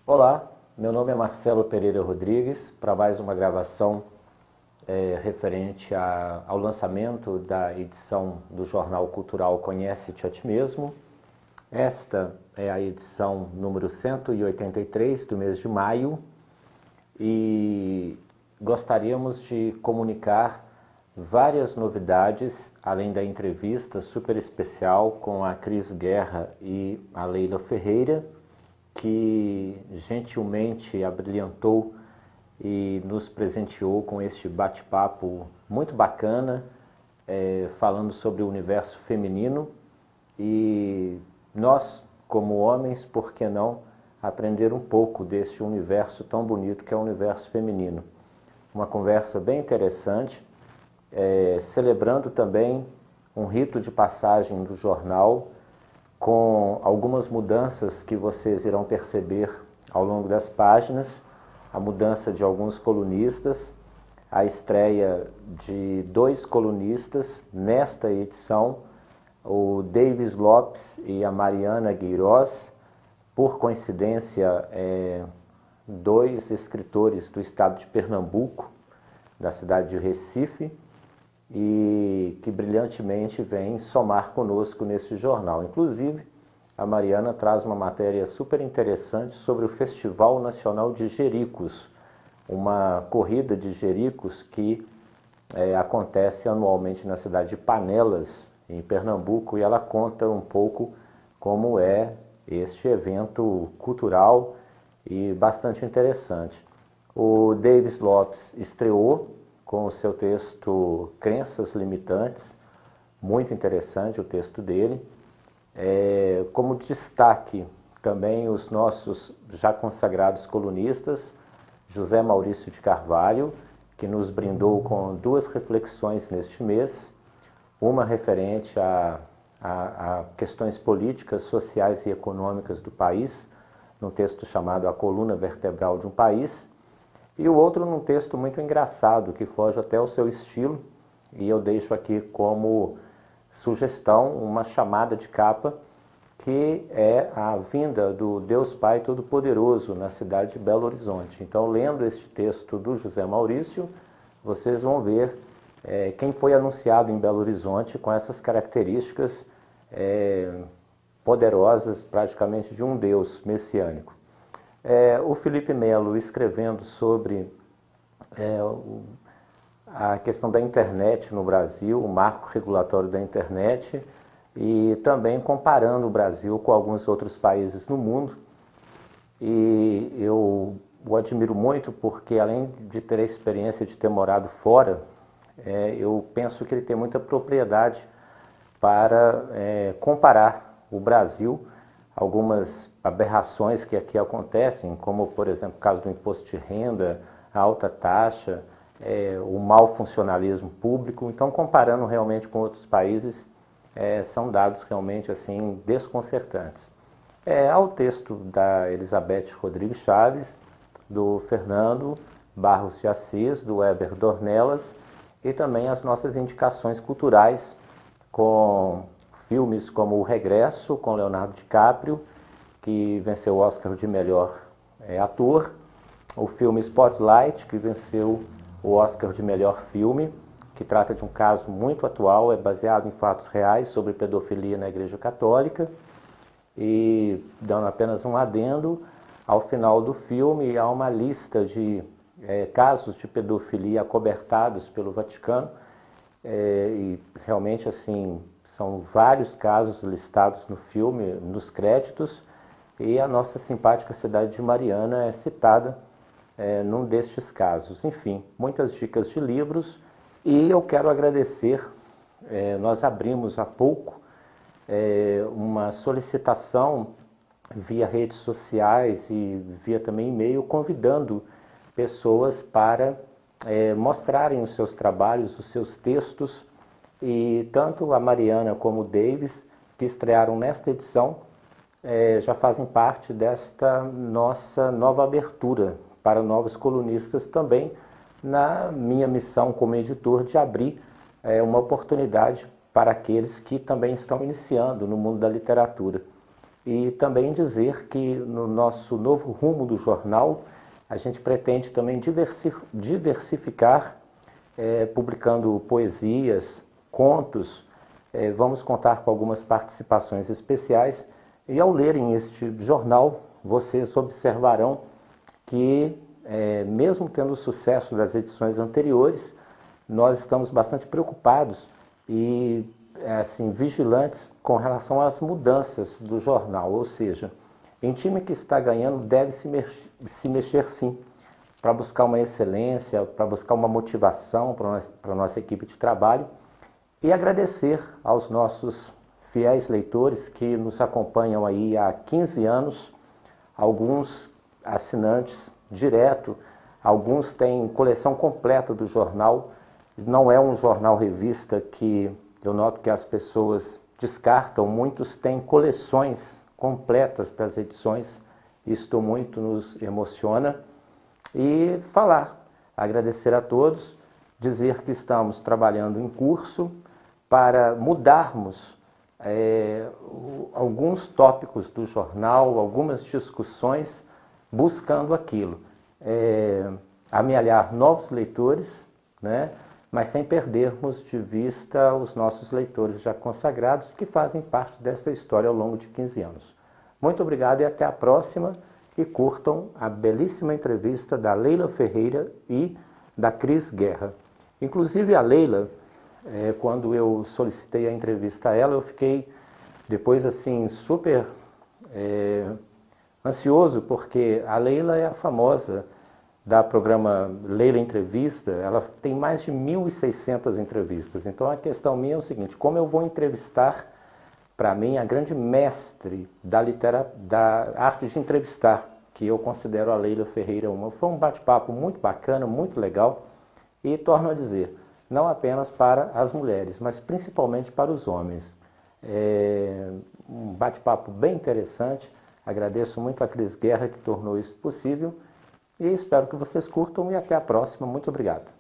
Olá, meu nome é Marcelo Pereira Rodrigues, para mais uma gravação referente ao lançamento da edição do Jornal Cultural Conhece-te a Ti Mesmo. Esta é a edição número 183 do mês de maio e gostaríamos de comunicar várias novidades, além da entrevista super especial com a Cris Guerra e a Leila Ferreira, que gentilmente abrilhantou e nos presenteou com este bate-papo muito bacana, falando sobre o universo feminino. E nós, como homens, por que não aprender um pouco deste universo tão bonito que é o universo feminino? Uma conversa bem interessante, celebrando também um rito de passagem do jornal, com algumas mudanças que vocês irão perceber ao longo das páginas, a mudança de alguns colunistas, a estreia de 2 colunistas nesta edição, o Davis Lopes e a Mariana Gueiroz, por coincidência, 2 escritores do estado de Pernambuco, da cidade de Recife, e que brilhantemente vem somar conosco neste jornal. Inclusive, a Mariana traz uma matéria super interessante sobre o Festival Nacional de Jericos, uma corrida de jericos que acontece anualmente na cidade de Panelas, em Pernambuco, e ela conta um pouco como é este evento cultural e bastante interessante. O Davis Lopes estreou com o seu texto Crenças Limitantes, muito interessante o texto dele. Como destaque também os nossos já consagrados colunistas, José Maurício de Carvalho, que nos brindou com 2 reflexões neste mês, uma referente a questões políticas, sociais e econômicas do país, num texto chamado A Coluna Vertebral de um País, e o outro num texto muito engraçado, que foge até ao seu estilo, e eu deixo aqui como sugestão uma chamada de capa, que é a vinda do Deus Pai Todo-Poderoso na cidade de Belo Horizonte. Então, lendo este texto do José Maurício, vocês vão ver quem foi anunciado em Belo Horizonte com essas características poderosas, praticamente de um Deus messiânico. O Felipe Melo escrevendo sobre a questão da internet no Brasil, o marco regulatório da internet, e também comparando o Brasil com alguns outros países no mundo. E eu o admiro muito porque, além de ter a experiência de ter morado fora, eu penso que ele tem muita propriedade para comparar o Brasil, algumas aberrações que aqui acontecem, como, por exemplo, o caso do imposto de renda, a alta taxa, o mau funcionalismo público. Então, comparando realmente com outros países, são dados realmente assim desconcertantes. Ao texto da Elizabeth Rodrigues Chaves, do Fernando Barros de Assis, do Weber Dornelas, e também as nossas indicações culturais, com filmes como O Regresso, com Leonardo DiCaprio, que venceu o Oscar de melhor ator, o filme Spotlight, que venceu o Oscar de melhor filme, que trata de um caso muito atual, é baseado em fatos reais sobre pedofilia na Igreja Católica. E, dando apenas um adendo, ao final do filme há uma lista de casos de pedofilia acobertados pelo Vaticano, e realmente assim são vários casos listados no filme, nos créditos, e a nossa simpática cidade de Mariana é citada num destes casos. Enfim, muitas dicas de livros, e eu quero agradecer, nós abrimos há pouco uma solicitação via redes sociais e via também e-mail, convidando pessoas para mostrarem os seus trabalhos, os seus textos, e tanto a Mariana como o Davis, que estrearam nesta edição, já fazem parte desta nossa nova abertura para novos colunistas também, na minha missão como editor de abrir uma oportunidade para aqueles que também estão iniciando no mundo da literatura. e também dizer que no nosso novo rumo do jornal, a gente pretende também diversificar, publicando poesias, contos, vamos contar com algumas participações especiais e ao lerem este jornal, vocês observarão que, mesmo tendo o sucesso das edições anteriores, nós estamos bastante preocupados e assim, vigilantes com relação às mudanças do jornal, ou seja, em time que está ganhando deve se mexer sim, para buscar uma excelência, para buscar uma motivação para a nossa equipe de trabalho e agradecer aos nossos fiéis leitores que nos acompanham aí há 15 anos, alguns assinantes direto, alguns têm coleção completa do jornal, não é um jornal revista que eu noto que as pessoas descartam, muitos têm coleções completas das edições, isto muito nos emociona. E agradecer a todos, dizer que estamos trabalhando em curso para mudarmos alguns tópicos do jornal, algumas discussões, buscando aquilo, amealhar novos leitores, né? Mas sem perdermos de vista os nossos leitores já consagrados que fazem parte dessa história ao longo de 15 anos. Muito obrigado e até a próxima, e curtam a belíssima entrevista da Leila Ferreira e da Cris Guerra. Inclusive a Leila, quando eu solicitei a entrevista a ela, eu fiquei depois assim super ansioso, porque a Leila é a famosa da programa Leila Entrevista, ela tem mais de 1.600 entrevistas. Então a questão minha é o seguinte, como eu vou entrevistar, para mim, a grande mestre da arte de entrevistar, que eu considero a Leila Ferreira uma. Foi um bate-papo muito bacana, muito legal, e torno a dizer, não apenas para as mulheres, mas principalmente para os homens. Um bate-papo bem interessante, agradeço muito a Cris Guerra que tornou isso possível, e espero que vocês curtam e até a próxima. Muito obrigado.